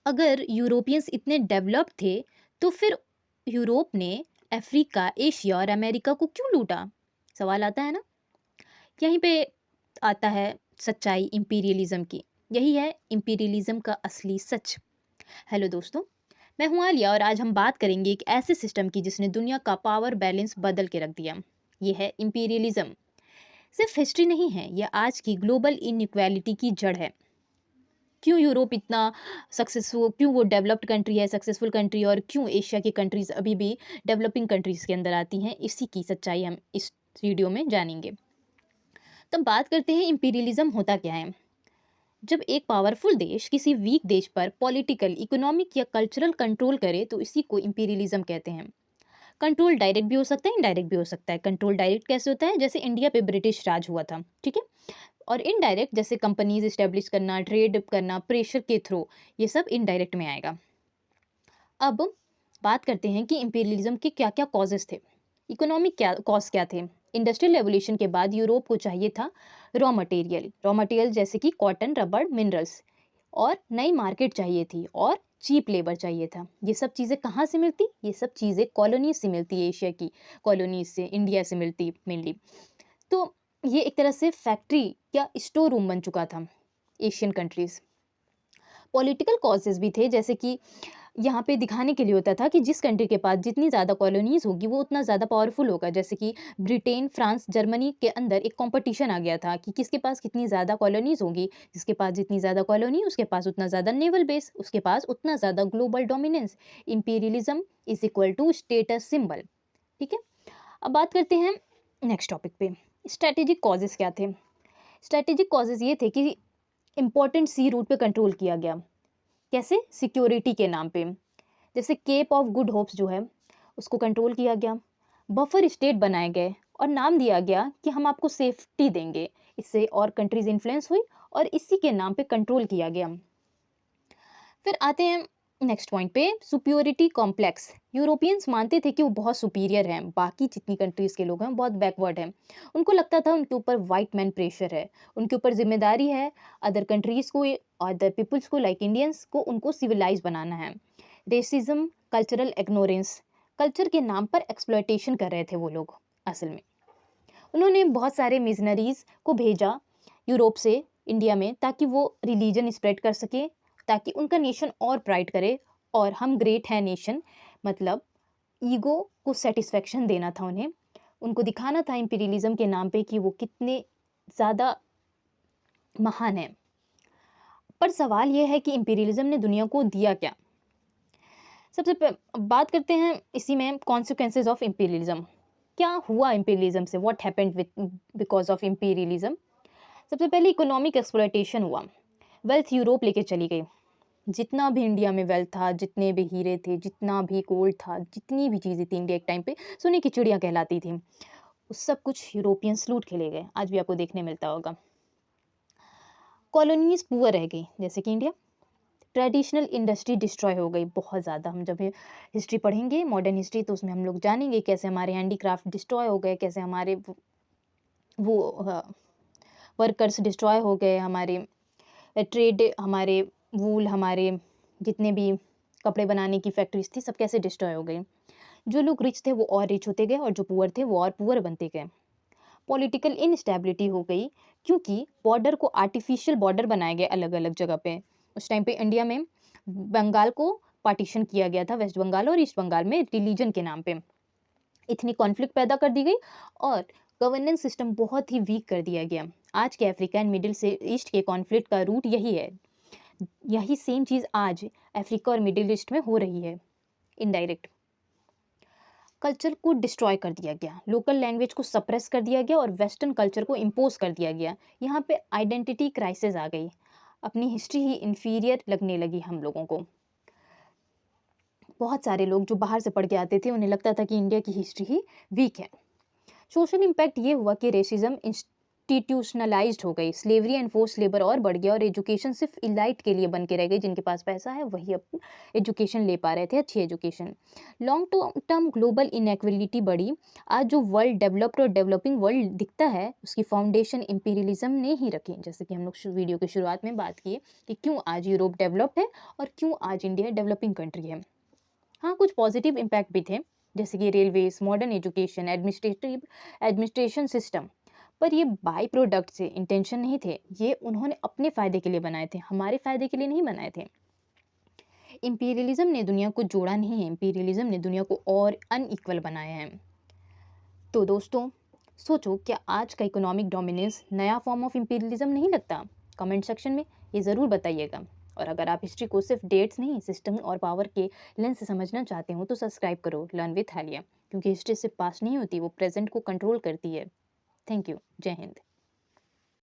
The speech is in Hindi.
अगर यूरोपियंस इतने डेवलप्ड थे तो फिर यूरोप ने अफ्रीका, एशिया और अमेरिका को क्यों लूटा? सवाल आता है ना? यहीं पे आता है सच्चाई इंपीरियलिज्म की। यही है इंपीरियलिज्म का असली सच। हेलो दोस्तों, मैं हूं आलिया और आज हम बात करेंगे एक ऐसे सिस्टम की जिसने दुनिया का पावर बैलेंस बदल के रख दिया। ये है इंपीरियलिज्म। सिर्फ हिस्ट्री नहीं है, यह आज की ग्लोबल इनइक्वालिटी की जड़ है। क्यों यूरोप इतना सक्सेसफुल, क्यों वो डेवलप्ड कंट्री है, सक्सेसफुल कंट्री, और क्यों एशिया की कंट्रीज अभी भी डेवलपिंग कंट्रीज के अंदर आती हैं, इसी की सच्चाई हम इस वीडियो में जानेंगे। तो बात करते हैं इंपीरियलिज्म होता क्या है। जब एक पावरफुल देश किसी वीक देश पर पॉलिटिकल, इकोनॉमिक या कल्चरल कंट्रोल करे तो इसी को इंपीरियलिज्म कहते हैं। कंट्रोल डायरेक्ट भी हो सकता है, इनडायरेक्ट भी हो सकता है। कंट्रोल डायरेक्ट कैसे होता है? जैसे इंडिया पे ब्रिटिश राज हुआ था, ठीक है। और इनडायरेक्ट जैसे कंपनीज इस्टेब्लिश करना, ट्रेड करना प्रेशर के थ्रू, ये सब इनडायरेक्ट में आएगा। अब बात करते हैं कि इंपीरियलिज्म के क्या क्या कॉजेस थे। इकोनॉमिक क्या कॉज क्या थे? इंडस्ट्रियल रेवोल्यूशन के बाद यूरोप को चाहिए था रॉ मटेरियल जैसे कि कॉटन, रबड़, मिनरल्स, और नई मार्केट चाहिए थी और चीप लेबर चाहिए था। ये सब चीज़ें कहाँ से मिलती? ये सब चीज़ें कॉलोनीज से मिलती है, एशिया की कॉलोनीज से, इंडिया से मिलती मेनली। तो ये एक तरह से फैक्ट्री या स्टोर रूम बन चुका था एशियन कंट्रीज। पॉलिटिकल कॉजेज भी थे, जैसे कि यहाँ पे दिखाने के लिए होता था कि जिस कंट्री के पास जितनी ज़्यादा कॉलोनीज होगी वो उतना ज़्यादा पावरफुल होगा। जैसे कि ब्रिटेन, फ्रांस, जर्मनी के अंदर एक कंपटीशन आ गया था कि किसके पास कितनी ज़्यादा कॉलोनीज होगी। जिसके पास जितनी ज़्यादा कॉलोनी, उसके पास उतना ज़्यादा नेवल बेस, उसके पास उतना ज़्यादा global dominance. Imperialism is equal to status symbol, ठीक है। अब बात करते हैं नेक्स्ट टॉपिक पे। स्ट्रेटेजिक कॉजेज क्या थे? स्ट्रेटेजिक कॉजेज ये थे कि इंपॉर्टेंट सी रूट पे कंट्रोल किया गया। कैसे? सिक्योरिटी के नाम पे। जैसे केप ऑफ गुड होप्स जो है उसको कंट्रोल किया गया। बफर स्टेट बनाए गए और नाम दिया गया कि हम आपको सेफ्टी देंगे। इससे और कंट्रीज इन्फ्लुएंस हुई और इसी के नाम पे कंट्रोल किया गया। फिर आते हैं नेक्स्ट पॉइंट पे, सुपियोरिटी कॉम्प्लेक्स। यूरोपियंस मानते थे कि वो बहुत सुपीरियर हैं, बाकी जितनी कंट्रीज के लोग हैं बहुत बैकवर्ड हैं। उनको लगता था उनके ऊपर वाइट मैन प्रेशर है, उनके ऊपर जिम्मेदारी है अदर कंट्रीज को, अदर पीपल्स को, लाइक इंडियंस को, उनको सिविलाइज बनाना है। रेसिज्म, कल्चरल इग्नोरेंस, कल्चर के नाम पर एक्सप्लॉयटेशन कर रहे थे वो लोग। असल में उन्होंने बहुत सारे मिशनरीज को भेजा यूरोप से इंडिया में ताकि वो रिलीजन स्प्रेड कर सके, ताकि उनका नेशन और प्राइड करे और हम ग्रेट है नेशन, मतलब ईगो को सेटिस्फेक्शन देना था उन्हें। उनको दिखाना था इंपीरियलिज्म के नाम पे कि वो कितने ज़्यादा महान हैं। पर सवाल यह है कि इंपीरियलिज्म ने दुनिया को दिया क्या? बात करते हैं इसी में कॉन्सिक्वेंसेज ऑफ इंपीरियलिज्म। क्या हुआ इंपीरियलिज्म से? What happened with because of imperialism? सबसे पहले इकोनॉमिक एक्सप्लॉयटेशन हुआ। वेल्थ यूरोप लेके चली गई। जितना भी इंडिया में वेल्थ था, जितने भी हीरे थे, जितना भी गोल्ड था, जितनी भी चीज़ें थी इंडिया एक टाइम पे सोने की चिड़िया कहलाती थी, उस सब कुछ यूरोपियंस लूट के ले गए। आज भी आपको देखने मिलता होगा। कॉलोनीज पुअर रह गई, जैसे कि इंडिया। ट्रेडिशनल इंडस्ट्री डिस्ट्रॉय हो गई बहुत ज़्यादा। हम जब हिस्ट्री पढ़ेंगे, मॉडर्न हिस्ट्री, तो उसमें हम लोग जानेंगे कैसे हमारे हैंडीक्राफ्ट डिस्ट्रॉय हो गए, कैसे हमारे वो वर्कर्स डिस्ट्रॉय हो गए, हमारे ट्रेड, हमारे वूल, हमारे जितने भी कपड़े बनाने की फैक्ट्रीज थी, सब कैसे डिस्ट्रॉय हो गई। जो लोग रिच थे वो और रिच होते गए और जो पुअर थे वो और पुअर बनते गए। पॉलिटिकल इनस्टेबिलिटी हो गई क्योंकि बॉर्डर को आर्टिफिशियल बॉर्डर बनाए गए अलग अलग जगह पे। उस टाइम पे इंडिया में बंगाल को पार्टीशन किया गया था, वेस्ट बंगाल और ईस्ट बंगाल में, रिलीजन के नाम पे। इतनी कॉन्फ्लिक्ट पैदा कर दी गई और गवर्नेंस सिस्टम बहुत ही वीक कर दिया गया। आज के अफ्रीका एंड मिडिल से ईस्ट के कॉन्फ्लिक्ट का रूट यही है। यही सेम चीज़ आज अफ्रीका और मिडिल ईस्ट में हो रही है इनडायरेक्ट। कल्चर को डिस्ट्रॉय कर दिया गया, लोकल लैंग्वेज को सप्रेस कर दिया गया और वेस्टर्न कल्चर को इम्पोज कर दिया गया। यहाँ पे आइडेंटिटी क्राइसिस आ गई, अपनी हिस्ट्री ही इन्फीरियर लगने लगी हम लोगों को। बहुत सारे लोग जो बाहर से पढ़ के आते थे उन्हें लगता था कि इंडिया की हिस्ट्री ही वीक है। सोशल इम्पैक्ट ये हुआ कि रेसिज्म इंस्टीट्यूशनलाइज्ड हो गई, स्लेवरी एंड फोर्स लेबर और बढ़ गया और एजुकेशन सिर्फ इलाइट के लिए बन के रह गई, जिनके पास पैसा है वही अब एजुकेशन ले पा रहे थे, अच्छी एजुकेशन। लॉन्ग टर्म ग्लोबल इनएक्वलिटी बढ़ी। आज जो वर्ल्ड डेवलप्ड और डेवलपिंग वर्ल्ड दिखता है उसकी फाउंडेशन इंपीरियलिज्म ने ही रखी, जैसे कि हम लोग वीडियो के शुरुआत में बात किए कि क्यों आज यूरोप डेवलप्ड है और क्यों आज इंडिया डेवलपिंग कंट्री है। हाँ, कुछ पॉजिटिव इम्पैक्ट भी थे, जैसे कि railways, modern education, administration system. पर ये बाई प्रोडक्ट से इंटेंशन नहीं थे, ये उन्होंने अपने फ़ायदे के लिए बनाए थे, हमारे फ़ायदे के लिए नहीं बनाए थे। इंपीरियलिज्म ने दुनिया को जोड़ा नहीं है, इंपीरियलिज्म ने दुनिया को और अनइक्वल बनाया है। तो दोस्तों, सोचो, क्या आज का इकोनॉमिक डोमिनेंस नया फॉर्म ऑफ इंपीरियलिज्म नहीं लगता? कमेंट सेक्शन में ये ज़रूर बताइएगा। और अगर आप हिस्ट्री को सिर्फ डेट्स नहीं, सिस्टम और पावर के लेंस से समझना चाहते हो तो सब्सक्राइब करो लर्न विथ हालिया, क्योंकि हिस्ट्री सिर्फ पास्ट नहीं होती, वो प्रेजेंट को कंट्रोल करती है। Thank you. जय हिंद।